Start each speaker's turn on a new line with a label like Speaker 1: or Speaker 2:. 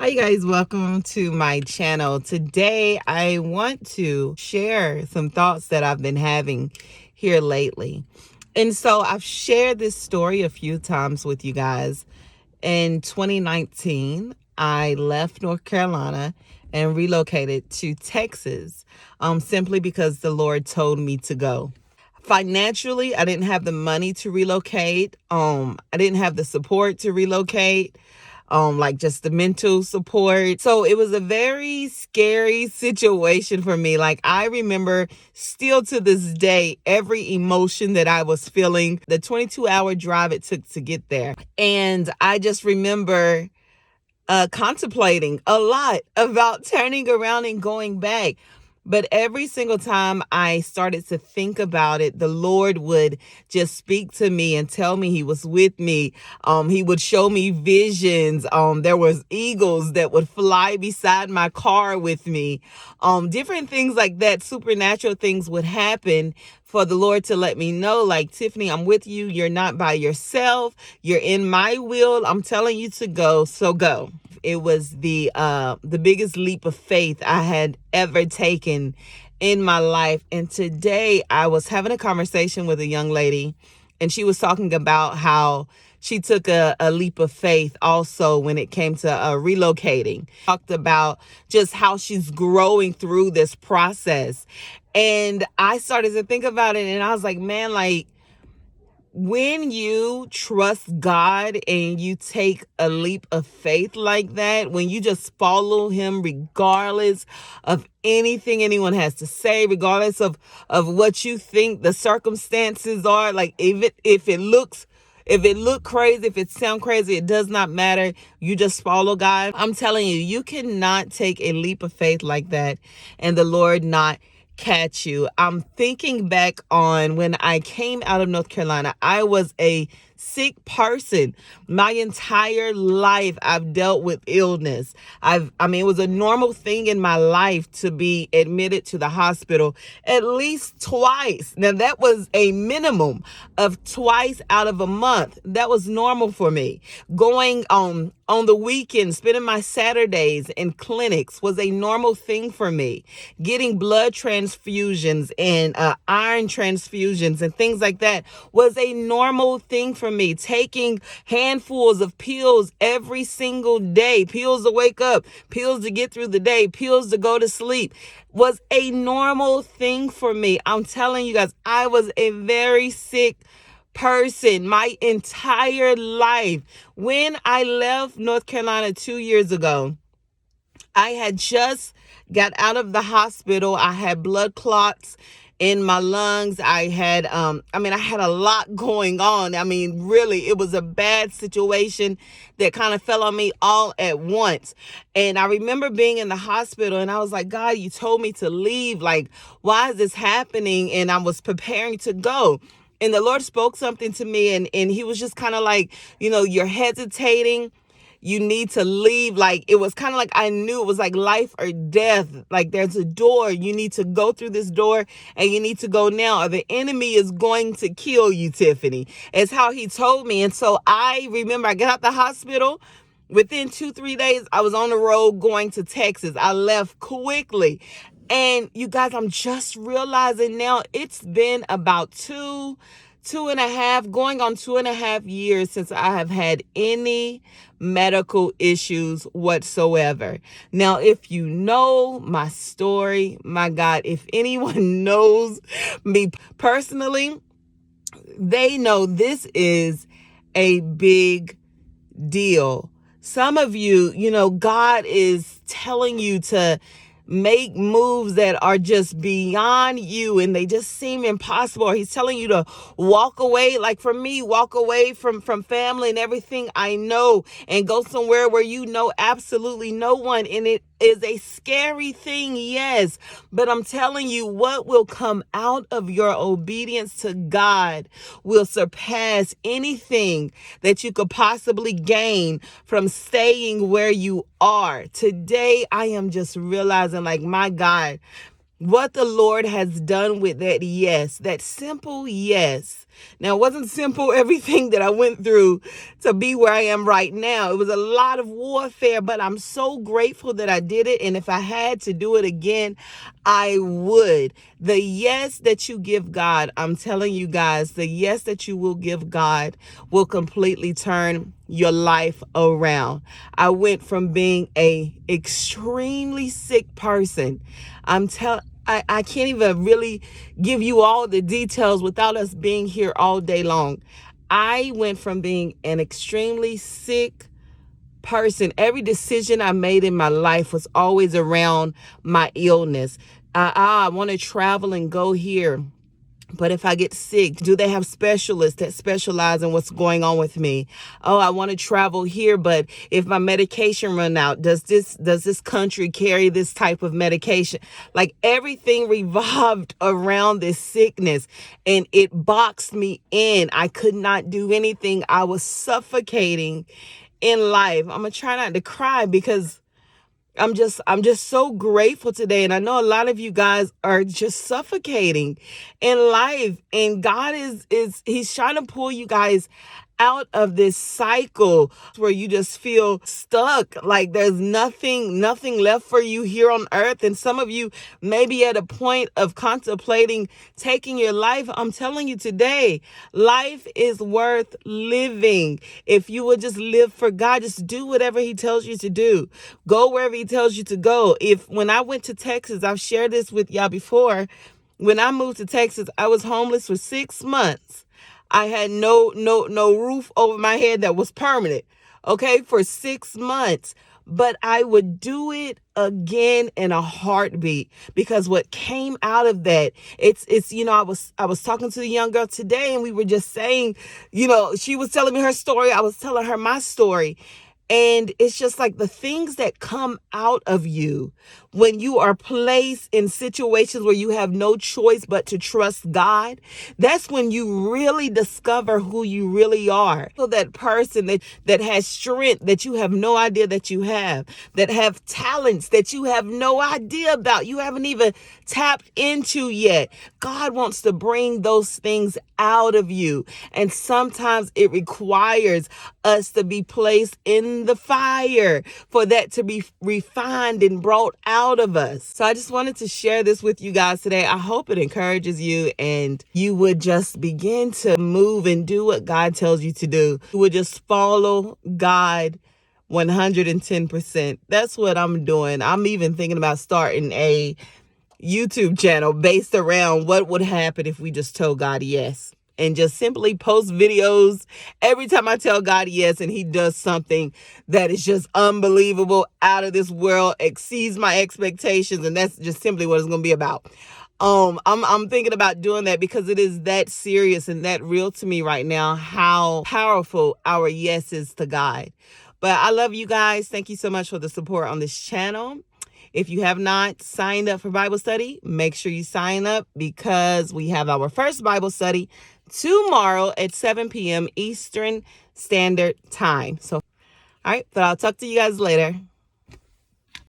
Speaker 1: Hi, you guys. Welcome to my channel. Today, I want to share some thoughts that I've been having here lately. And so I've shared this story a few times with you guys. In 2019, I left North Carolina and relocated to Texas, simply because the Lord told me to go. Financially, I didn't have the money to relocate. I didn't have the support to relocate, like just the mental support. So it was a very scary situation for me. Like, I remember still to this day every emotion that I was feeling, the 22-hour drive it took to get there. And I just remember contemplating a lot about turning around and going back. But every single time I started to think about it, the Lord would just speak to me and tell me He was with me. He would show me visions. There was eagles that would fly beside my car with me. Different things like that, supernatural things would happen for the Lord to let me know, like, Tiffany, I'm with you. You're not by yourself. You're in my will. I'm telling you to go, so go. It was the biggest leap of faith I had ever taken in my life. And today I was having a conversation with a young lady, and she was talking about how she took a leap of faith also when it came to relocating. Talked about just how she's growing through this process. And I started to think about it, and I was like, man, like, when you trust God and you take a leap of faith like that, when you just follow Him regardless of anything anyone has to say, regardless of what you think the circumstances are, like, if it look crazy, if it sound crazy, it does not matter. You just follow God. I'm telling you, you cannot take a leap of faith like that and the Lord not catch you. I'm thinking back on when I came out of North Carolina. I was a sick person. My entire life I've dealt with illness. It was a normal thing in my life to be admitted to the hospital at least twice. Now, that was a minimum of twice out of a month. That was normal for me. Going on the weekend, spending my Saturdays in clinics was a normal thing for me. Getting blood transfusions and iron transfusions and things like that was a normal thing for me. Taking handfuls of pills every single day, pills to wake up, pills to get through the day, pills to go to sleep, was a normal thing for me. I'm telling you guys, I was a very sick person my entire life. When I left North Carolina 2 years ago, I had just got out of the hospital. I had blood clots in my lungs. I had I had a lot going on. Really, it was a bad situation that kind of fell on me all at once. And I remember being in the hospital, and I was like, God, you told me to leave. Like, why is this happening? And I was preparing to go. And the Lord spoke something to me, and He was just kind of like, you're hesitating. You need to leave. Like, it was kind of like I knew it was like life or death. Like, there's a door. You need to go through this door, and you need to go now, or the enemy is going to kill you, Tiffany. It's how He told me. And so I remember I got out the hospital. Within 2-3 days, I was on the road going to Texas. I left quickly. And you guys, I'm just realizing now it's been about two and a half, going on 2.5 years since I have had any medical issues whatsoever. Now, if you know my story, my God, if anyone knows me personally, they know this is a big deal. Some of you, God is telling you to make moves that are just beyond you and they just seem impossible. Or He's telling you to walk away, like for me, walk away from family and everything I know and go somewhere where you know absolutely no one. And it is a scary thing, yes, but I'm telling you, what will come out of your obedience to God will surpass anything that you could possibly gain from staying where you are. Today, I am just realizing, like, my God, what the Lord has done with that yes, that simple yes. Now, it wasn't simple, everything that I went through to be where I am right now. It was a lot of warfare, but I'm so grateful that I did it. And if I had to do it again, I would. The yes that you give God, I'm telling you guys, the yes that you will give God will completely turn your life around. I went from being a extremely sick person. I can't even really give you all the details without us being here all day long. I went from being an extremely sick person. Every decision I made in my life was always around my illness. I want to travel and go here, but if I get sick, do they have specialists that specialize in what's going on with me? Oh, I want to travel here, but if my medication run out, does this country carry this type of medication? Like, everything revolved around this sickness, and it boxed me in. I could not do anything. I was suffocating in life. I'm gonna try not to cry because I'm just so grateful today. And I know a lot of you guys are just suffocating in life. And God he's trying to pull you guys out of this cycle where you just feel stuck, like there's nothing left for you here on earth. And some of you may be at a point of contemplating taking your life. I'm telling you today, life is worth living. If you would just live for God, just do whatever he tells you to do. Go wherever he tells you to go. When I went to Texas, I've shared this with y'all before. When I moved to Texas, I was homeless for 6 months. I had no roof over my head that was permanent. Okay, for 6 months. But I would do it again in a heartbeat, because what came out of that, it's I was talking to the young girl today, and we were just saying, she was telling me her story, I was telling her my story. And it's just like the things that come out of you when you are placed in situations where you have no choice but to trust God. That's when you really discover who you really are. So that person that has strength that you have no idea that you have, that have talents that you have no idea about, you haven't even tapped into yet. God wants to bring those things out of you. And sometimes it requires us to be placed in the fire for that to be refined and brought out of us. So I just wanted to share this with you guys today. I hope it encourages you and you would just begin to move and do what God tells you to do. You would just follow God 110%. That's what I'm doing. I'm even thinking about starting a YouTube channel based around what would happen if we just told God yes, and just simply post videos every time I tell God yes and he does something that is just unbelievable, out of this world, exceeds my expectations. And that's just simply what it's going to be about. I'm thinking about doing that because it is that serious and that real to me right now, how powerful our yes is to God. But I love you guys. Thank you so much for the support on this channel. If you have not signed up for Bible study, make sure you sign up, because we have our first Bible study tomorrow at 7 p.m. Eastern Standard Time. So, all right, but I'll talk to you guys later.